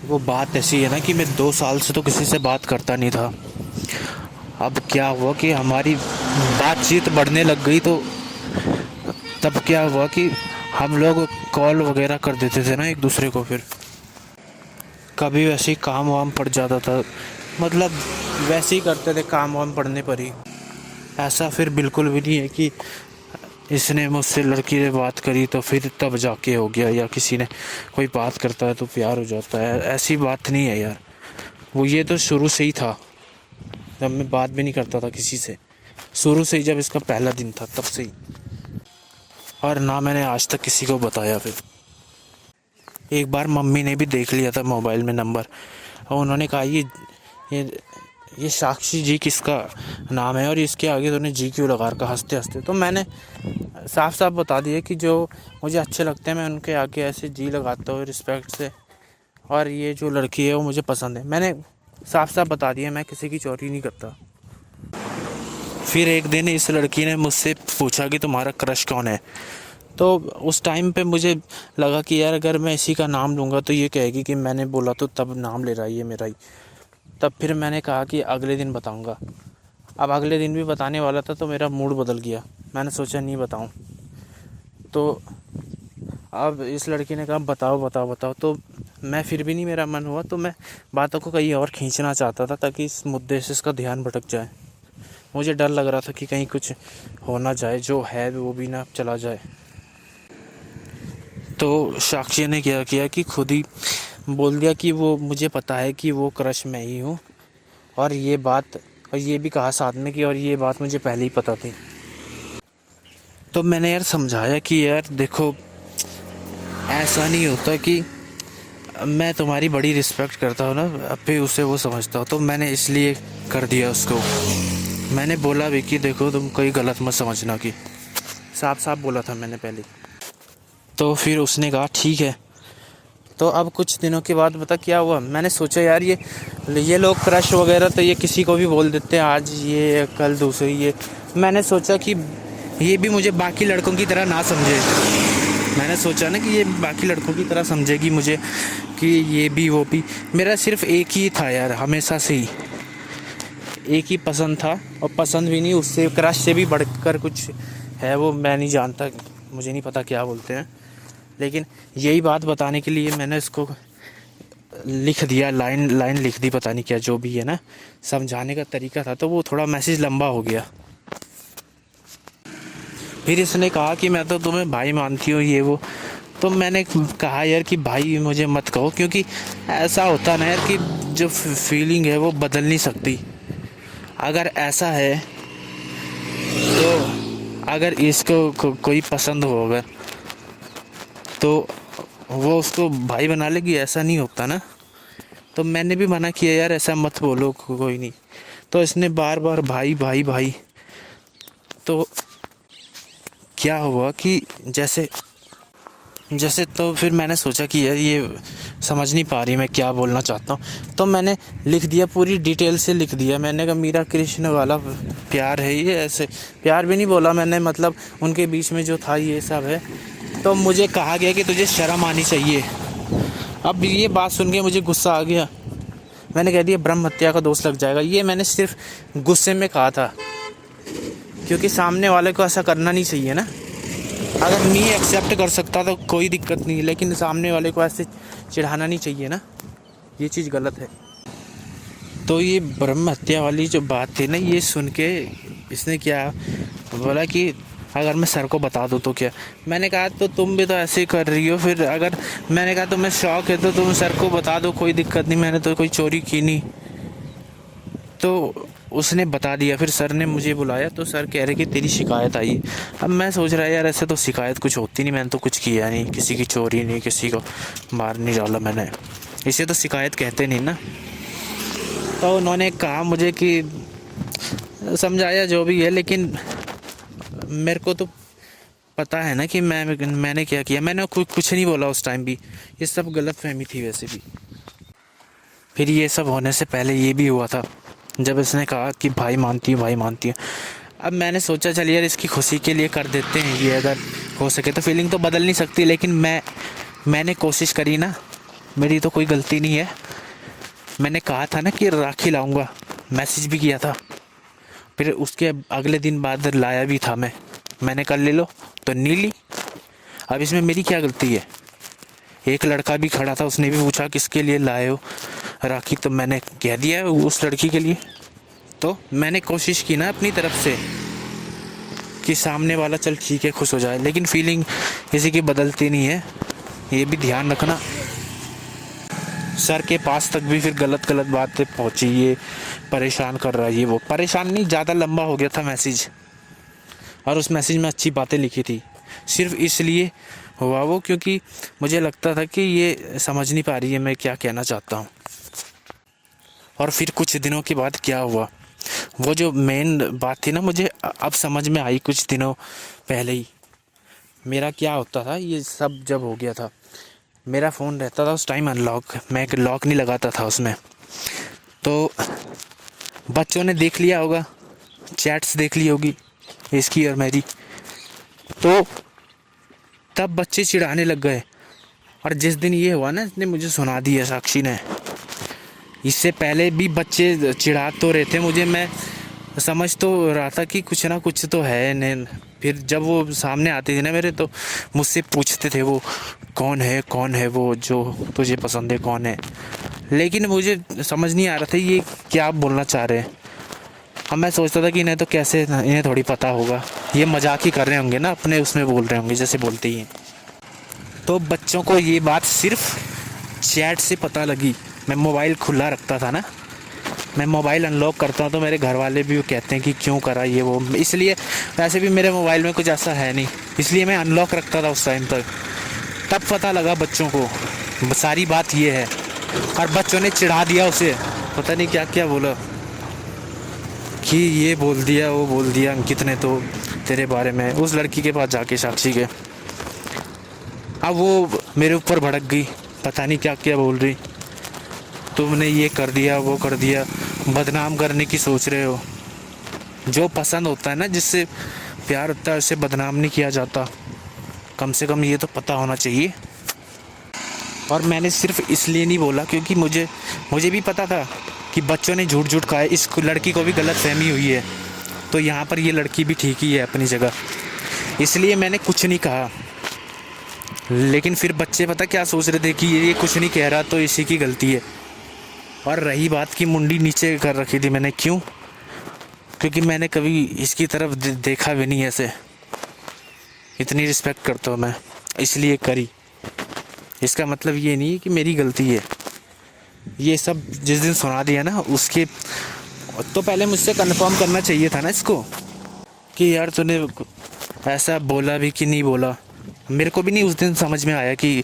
वो बात ऐसी है ना कि मैं 2 साल से तो किसी से बात करता नहीं था। अब क्या हुआ कि हमारी बातचीत बढ़ने लग गई, तो तब क्या हुआ कि हम लोग कॉल वगैरह कर देते थे ना एक दूसरे को। फिर कभी वैसे ही काम वाम पड़ जाता था, मतलब वैसे ही करते थे काम वाम पड़ने पर ही। ऐसा फिर बिल्कुल भी नहीं है कि इसने मुझसे लड़की ने बात करी तो फिर तब जाके हो गया, या किसी ने कोई बात करता है तो प्यार हो जाता है, ऐसी बात नहीं है यार। वो ये तो शुरू से ही था, जब मैं बात भी नहीं करता था किसी से, शुरू से ही, जब इसका पहला दिन था तब से ही। और ना मैंने आज तक किसी को बताया। फिर एक बार मम्मी ने भी देख लिया था मोबाइल में नंबर, और उन्होंने कहा ये ये साक्षी जी किसका नाम है, और इसके आगे तूने जी क्यों लगा रखा, हंसते हंसते। तो मैंने साफ साफ बता दिया कि जो मुझे अच्छे लगते हैं मैं उनके आगे ऐसे जी लगाता हूँ रिस्पेक्ट से, और ये जो लड़की है वो मुझे पसंद है। मैंने साफ साफ बता दिया, मैं किसी की चोरी नहीं करता। फिर एक दिन इस लड़की ने मुझसे पूछा कि तुम्हारा क्रश कौन है। तो उस टाइम पे मुझे लगा कि यार अगर मैं इसी का नाम लूँगा तो ये कहेगी कि मैंने बोला तो तब नाम ले रहा है ये मेरा ही। तब फिर मैंने कहा कि अगले दिन बताऊँगा। अब अगले दिन भी बताने वाला था तो मेरा मूड बदल गया, मैंने सोचा नहीं बताऊँ। तो अब इस लड़की ने कहा बताओ बताओ बताओ, तो मैं फिर भी नहीं, मेरा मन हुआ, तो मैं बातों को कहीं और खींचना चाहता था ताकि इस मुद्दे से इसका ध्यान भटक जाए। मुझे डर लग रहा था कि कहीं कुछ हो ना जाए, जो है वो भी ना चला जाए। तो साक्षी ने क्या किया कि खुद ही बोल दिया कि वो मुझे पता है कि वो क्रश मैं ही हूँ, और ये बात, और ये भी कहा साथ में कि और ये बात मुझे पहले ही पता थी। तो मैंने यार समझाया कि यार देखो, ऐसा नहीं होता कि मैं तुम्हारी बड़ी रिस्पेक्ट करता हूँ ना, अब भी उसे वो समझता हूँ, तो मैंने इसलिए कर दिया उसको। मैंने बोला भी कि देखो तुम कोई गलत मत समझना, कि साफ साफ बोला था मैंने पहले। तो फिर उसने कहा ठीक है। तो अब कुछ दिनों के बाद पता क्या हुआ, मैंने सोचा यार ये लोग क्रश वगैरह तो ये किसी को भी बोल देते हैं, आज ये कल दूसरी ये। मैंने सोचा कि ये भी मुझे बाकी लड़कों की तरह ना समझे। मैंने सोचा ना कि ये बाकी लड़कों की तरह समझेगी मुझे, कि ये भी वो भी। मेरा सिर्फ एक ही था यार, हमेशा से ही एक ही पसंद था, और पसंद भी नहीं, उससे क्रश से भी बढ़कर कुछ है, वो मैं नहीं जानता, मुझे नहीं पता क्या बोलते हैं। लेकिन यही बात बताने के लिए मैंने इसको लिख दिया, लाइन लाइन लिख दी, पता नहीं क्या जो भी है ना, समझाने का तरीका था, तो वो थोड़ा मैसेज लंबा हो गया। फिर इसने कहा कि मैं तो तुम्हें भाई मानती हूँ ये वो। तो मैंने कहा यार कि भाई मुझे मत कहो, क्योंकि ऐसा होता ना यार कि जो फीलिंग है वो बदल नहीं सकती। अगर ऐसा है तो अगर इसको कोई पसंद हो अगर, तो वो उसको भाई बना लेगी, ऐसा नहीं होता ना। तो मैंने भी मना किया यार ऐसा मत बोलो, कोई नहीं। तो इसने बार बार भाई भाई भाई। तो क्या हुआ कि जैसे जैसे तो फिर मैंने सोचा कि यार ये समझ नहीं पा रही मैं क्या बोलना चाहता हूँ, तो मैंने लिख दिया, पूरी डिटेल से लिख दिया। मैंने कहा मीरा कृष्ण वाला प्यार है ये, ऐसे प्यार भी नहीं बोला मैंने, मतलब उनके बीच में जो था ये सब है। तो मुझे कहा गया कि तुझे शर्म आनी चाहिए। अब ये बात सुन के मुझे गुस्सा आ गया, मैंने कह दिया ब्रह्म हत्या का दोष लग जाएगा। ये मैंने सिर्फ गुस्से में कहा था, क्योंकि सामने वाले को ऐसा करना नहीं चाहिए ना। अगर नहीं एक्सेप्ट कर सकता तो कोई दिक्कत नहीं, लेकिन सामने वाले को ऐसे चिढ़ाना नहीं चाहिए ना, ये चीज़ गलत है। तो ये ब्रह्म हत्या वाली जो बात थी ना, ये सुन के इसने क्या बोला कि अगर मैं सर को बता दूँ तो क्या। मैंने कहा तो तुम भी तो ऐसे ही कर रही हो, फिर अगर मैंने कहा तुम्हें शौक है तो तुम सर को बता दो, कोई दिक्कत नहीं, मैंने तो कोई चोरी की नहीं। तो उसने बता दिया। फिर सर ने मुझे बुलाया, तो सर कह रहे कि तेरी शिकायत आई। अब मैं सोच रहा यार ऐसे तो शिकायत कुछ होती नहीं, मैंने तो कुछ किया नहीं, किसी की चोरी नहीं, किसी को मार नहीं डाला मैंने, इसे तो शिकायत कहते नहीं ना। तो उन्होंने कहा मुझे कि समझाया जो भी है, लेकिन मेरे को तो पता है ना कि मैंने क्या किया। मैंने कुछ नहीं बोला उस टाइम भी, ये सब गलत फहमी थी वैसे भी। फिर ये सब होने से पहले ये भी हुआ था, जब इसने कहा कि भाई मानती हूँ भाई मानती हूँ। अब मैंने सोचा चलिए यार इसकी खुशी के लिए कर देते हैं ये, अगर हो सके तो। फीलिंग तो बदल नहीं सकती, लेकिन मैंने कोशिश करी ना, मेरी तो कोई गलती नहीं है। मैंने कहा था ना कि राखी लाऊंगा, मैसेज भी किया था, फिर उसके अगले दिन बाद लाया भी था मैंने कहा ले लो, तो नहीं ली। अब इसमें मेरी क्या गलती है? एक लड़का भी खड़ा था, उसने भी पूछा किसके लिए लाए हो राखी, तो मैंने कह दिया उस लड़की के लिए। तो मैंने कोशिश की ना अपनी तरफ से कि सामने वाला चल ठीक है खुश हो जाए, लेकिन फीलिंग किसी की बदलती नहीं है, ये भी ध्यान रखना। सर के पास तक भी फिर गलत गलत बातें पहुंची, ये परेशान कर रहा है, ये वो परेशान नहीं, ज़्यादा लंबा हो गया था मैसेज, और उस मैसेज में अच्छी बातें लिखी थी। सिर्फ इसलिए हुआ वो क्योंकि मुझे लगता था कि ये समझ नहीं पा रही है मैं क्या कहना चाहता हूँ। और फिर कुछ दिनों के बाद क्या हुआ, वो जो मेन बात थी ना, मुझे अब समझ में आई कुछ दिनों पहले ही। मेरा क्या होता था, ये सब जब हो गया था, मेरा फ़ोन रहता था उस टाइम अनलॉक, मैं लॉक नहीं लगाता था उसमें। तो बच्चों ने देख लिया होगा, चैट्स देख ली होगी इसकी और मेरी, तो तब बच्चे चिढ़ाने लग गए। और जिस दिन ये हुआ ना, इसने मुझे सुना दिया साक्षी ने। इससे पहले भी बच्चे चिढ़ा तो रहे थे मुझे, मैं समझ तो रहा था कि कुछ ना कुछ तो है नहीं। फिर जब वो सामने आते थे ना मेरे, तो मुझसे पूछते थे वो कौन है वो जो तुझे पसंद है, कौन है। लेकिन मुझे समझ नहीं आ रहा था ये क्या बोलना चाह रहे हैं। अब मैं सोचता था कि इन्हें तो कैसे, इन्हें थोड़ी पता होगा, ये मजाक ही कर रहे होंगे ना, अपने उसमें बोल रहे होंगे जैसे बोलते ही हैं। तो बच्चों को ये बात सिर्फ चैट से पता लगी। मैं मोबाइल खुला रखता था ना, मैं मोबाइल अनलॉक करता हूँ तो मेरे घर वाले भी कहते हैं कि क्यों करा ये वो, इसलिए वैसे भी मेरे मोबाइल में कुछ ऐसा है नहीं, इसलिए मैं अनलॉक रखता था उस टाइम तक। तब पता लगा बच्चों को सारी बात ये है, और बच्चों ने चिढ़ा दिया उसे, पता नहीं क्या क्या बोला कि ये बोल दिया वो बोल दिया अंकित ने तो तेरे बारे में, उस लड़की के पास जाके, साक्षी के। अब वो मेरे ऊपर भड़क गई, पता नहीं क्या क्या बोल रही, तुमने ये कर दिया वो कर दिया, बदनाम करने की सोच रहे हो। जो पसंद होता है ना, जिससे प्यार होता है, उसे बदनाम नहीं किया जाता, कम से कम ये तो पता होना चाहिए। और मैंने सिर्फ इसलिए नहीं बोला क्योंकि मुझे भी पता था कि बच्चों ने झूठ झूठ कहा है, इस लड़की को भी गलत फहमी हुई है, तो यहाँ पर ये लड़की भी ठीक ही है अपनी जगह, इसलिए मैंने कुछ नहीं कहा। लेकिन फिर बच्चे पता क्या सोच रहे थे कि ये कुछ नहीं कह रहा तो इसी की गलती है। और रही बात की, मुंडी नीचे कर रखी थी मैंने, क्यों? क्योंकि मैंने कभी इसकी तरफ देखा भी नहीं ऐसे, इतनी रिस्पेक्ट करता हूँ मैं, इसलिए करी। इसका मतलब ये नहीं है कि मेरी गलती है। ये सब जिस दिन सुना दिया ना, उसके तो पहले मुझसे कंफर्म करना चाहिए था ना इसको कि यार तूने ऐसा बोला भी कि नहीं बोला। मेरे को भी नहीं उस दिन समझ में आया कि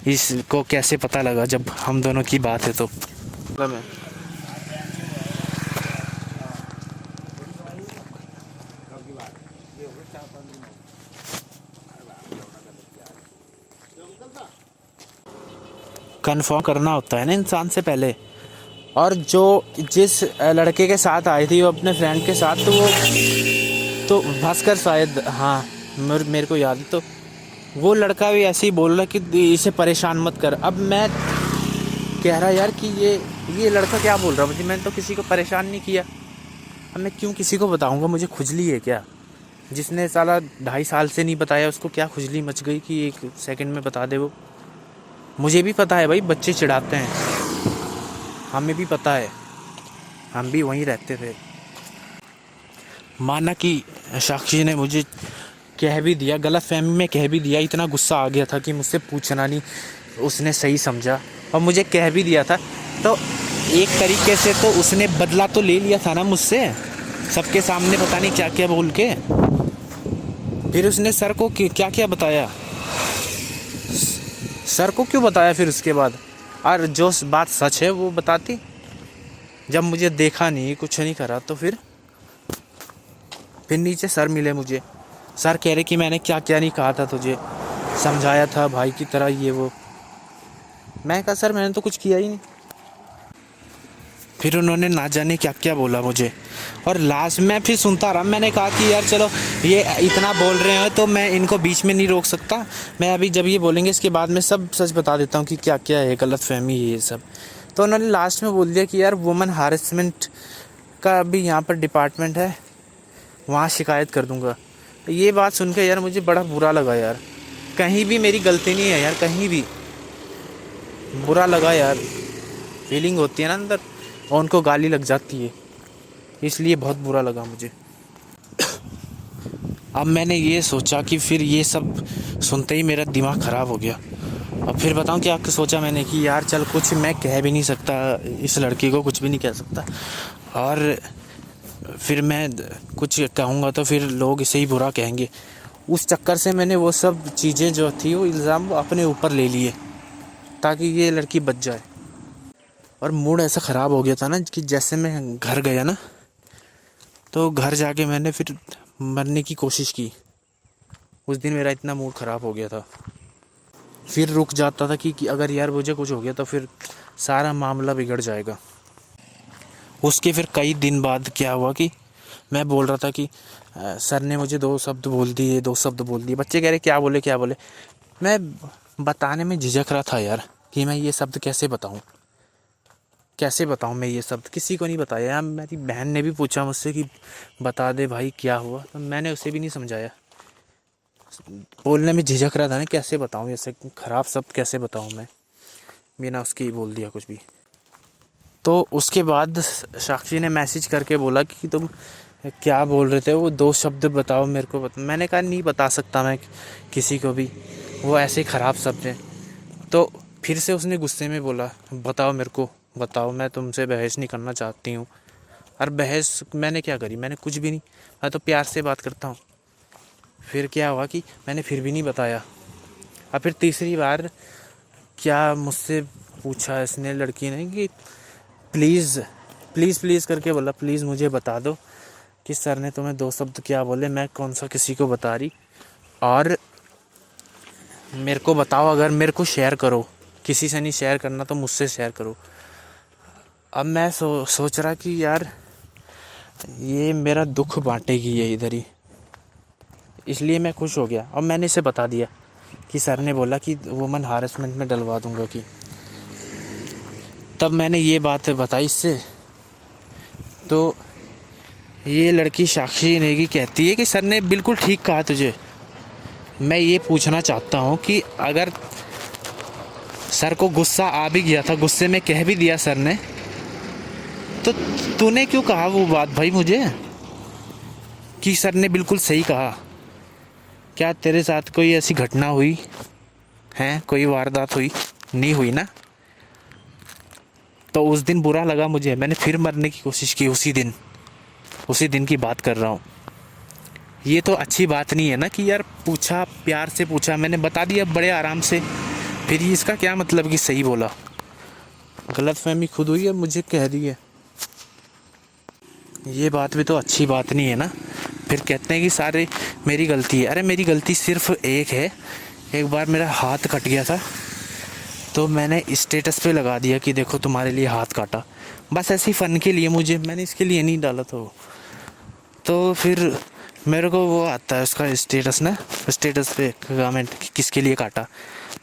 इसको कैसे पता लगा जब हम दोनों की बात है तो। मैं कंफर्म करना होता है ना इंसान से पहले। और जो जिस लड़के के साथ आई थी वो अपने फ्रेंड के साथ, तो भास्कर शायद, हाँ मेरे को याद है। तो वो लड़का भी ऐसे ही बोल रहा कि इसे परेशान मत कर। अब मैं कह रहा यार कि ये लड़का क्या बोल रहा मुझे, मैंने तो किसी को परेशान नहीं किया, अब मैं क्यों किसी को बताऊंगा, मुझे खुजली है क्या? जिसने साला 2.5 साल से नहीं बताया उसको क्या खुजली मच गई कि 1 सेकंड में बता दे वो। मुझे भी पता है भाई, बच्चे चिढ़ाते हैं, हमें भी पता है, हम भी वहीं रहते थे। माना कि साक्षी ने मुझे कह भी दिया, गलत फहमी में कह भी दिया, इतना गुस्सा आ गया था कि मुझसे पूछना नहीं, उसने सही समझा और मुझे कह भी दिया था, तो एक तरीके से तो उसने बदला तो ले लिया था ना मुझसे, सबके सामने पता नहीं क्या क्या बोल के। फिर उसने सर को क्या क्या बताया, सर को क्यों बताया फिर उसके बाद? और जो बात सच है वो बताती। जब मुझे देखा नहीं, कुछ नहीं करा, तो फिर नीचे सर मिले मुझे, सर कह रहे कि मैंने क्या क्या नहीं कहा था तुझे, समझाया था भाई की तरह ये वो। मैं कहा सर मैंने तो कुछ किया ही नहीं। फिर उन्होंने ना जाने क्या क्या बोला मुझे, और लास्ट में फिर सुनता रहा। मैंने कहा कि यार चलो ये इतना बोल रहे हैं तो मैं इनको बीच में नहीं रोक सकता, मैं अभी जब ये बोलेंगे इसके बाद में सब सच बता देता हूँ कि क्या क्या है, गलतफहमी है ये सब। तो उन्होंने लास्ट में बोल दिया कि यार वुमेन हारेसमेंट का अभी यहाँ पर डिपार्टमेंट है, वहाँ शिकायत कर दूँगा। ये बात सुन के यार मुझे बड़ा बुरा लगा यार, कहीं भी मेरी गलती नहीं है यार, कहीं भी बुरा लगा यार, फीलिंग होती है ना अंदर और उनको गाली लग जाती है, इसलिए बहुत बुरा लगा मुझे। अब मैंने ये सोचा कि फिर ये सब सुनते ही मेरा दिमाग ख़राब हो गया। अब फिर बताऊँ क्या सोचा मैंने कि यार चल कुछ मैं कह भी नहीं सकता, इस लड़की को कुछ भी नहीं कह सकता, और फिर मैं कुछ कहूँगा तो फिर लोग इसे ही बुरा कहेंगे। उस चक्कर से मैंने वो सब चीज़ें जो थी वो इल्ज़ाम अपने ऊपर ले लिए ताकि ये लड़की बच जाए। और मूड ऐसा ख़राब हो गया था ना कि जैसे मैं घर गया ना, तो घर जाके मैंने फिर मरने की कोशिश की। उस दिन मेरा इतना मूड ख़राब हो गया था, फिर रुक जाता था कि अगर यार मुझे कुछ हो गया तो फिर सारा मामला बिगड़ जाएगा। उसके फिर कई दिन बाद क्या हुआ कि मैं बोल रहा था कि सर ने मुझे दो शब्द बोल दिए। बच्चे कह रहे क्या बोले क्या बोले। मैं बताने में झिझक रहा था यार कि मैं ये शब्द कैसे बताऊं मैं ये शब्द किसी को नहीं बताया यार। मेरी बहन ने भी पूछा मुझसे कि बता दे भाई क्या हुआ, तो मैंने उसे भी नहीं समझाया। बोलने में झिझक रहा था ना, कैसे बताऊं ऐसे ख़राब शब्द कैसे बताऊं मैं, बिना उसके ही बोल दिया कुछ भी। तो उसके बाद साक्षी ने मैसेज करके बोला कि तुम क्या बोल रहे थे, वो दो शब्द बताओ मेरे को मैंने कहा नहीं बता सकता मैं किसी को भी, वो ऐसे ख़राब शब्द हैं। तो फिर से उसने गुस्से में बोला बताओ मेरे को बताओ, मैं तुमसे बहस नहीं करना चाहती हूँ। और बहस मैंने क्या करी, मैंने कुछ भी नहीं, मैं तो प्यार से बात करता हूँ। फिर क्या हुआ कि मैंने फिर भी नहीं बताया। और फिर तीसरी बार क्या मुझसे पूछा इसने लड़की ने कि प्लीज़ प्लीज़ प्लीज़ करके बोला, प्लीज़ मुझे बता दो कि सर ने तुम्हें दो शब्द क्या बोले, मैं कौन सा किसी को बता रही, और मेरे को बताओ, अगर मेरे को शेयर करो, किसी से नहीं शेयर करना तो मुझसे शेयर करो। अब मैं सोच रहा कि यार ये मेरा दुख बांटेगी ये इधर ही, इसलिए मैं खुश हो गया और मैंने इसे बता दिया कि सर ने बोला कि वुमेन हारेसमेंट में डलवा दूंगा कि। तब मैंने ये बात बताई इससे, तो ये लड़की साक्षी नेगी कहती है कि सर ने बिल्कुल ठीक कहा तुझे। मैं ये पूछना चाहता हूँ कि अगर सर को गुस्सा आ भी गया था, गुस्से में कह भी दिया सर ने, तो तूने क्यों कहा वो बात भाई मुझे कि सर ने बिल्कुल सही कहा। क्या तेरे साथ कोई ऐसी घटना हुई है, कोई वारदात हुई? नहीं हुई ना। तो उस दिन बुरा लगा मुझे, मैंने फिर मरने की कोशिश की उसी दिन की बात कर रहा हूँ। ये तो अच्छी बात नहीं है ना कि यार पूछा, प्यार से पूछा, मैंने बता दिया बड़े आराम से, फिर इसका क्या मतलब कि सही बोला? गलतफहमी खुद हुई है, मुझे कह दी है, ये बात भी तो अच्छी बात नहीं है ना। फिर कहते हैं कि सारे मेरी गलती है। अरे मेरी गलती सिर्फ एक है, एक बार मेरा हाथ कट गया था तो मैंने स्टेटस पे लगा दिया कि देखो तुम्हारे लिए हाथ काटा, बस ऐसे ही फ़न के लिए, मैंने इसके लिए नहीं डाला था वो। तो फिर मेरे को वो आता है उसका स्टेटस पे कमेंट किसके लिए काटा।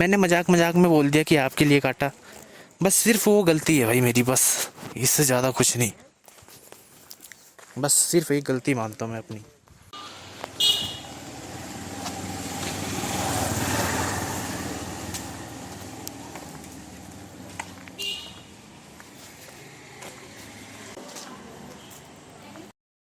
मैंने मजाक में बोल दिया कि आपके लिए काटा, बस सिर्फ वो गलती है भाई मेरी, बस इससे ज़्यादा कुछ नहीं, बस सिर्फ एक गलती मानता हूँ मैं अपनी।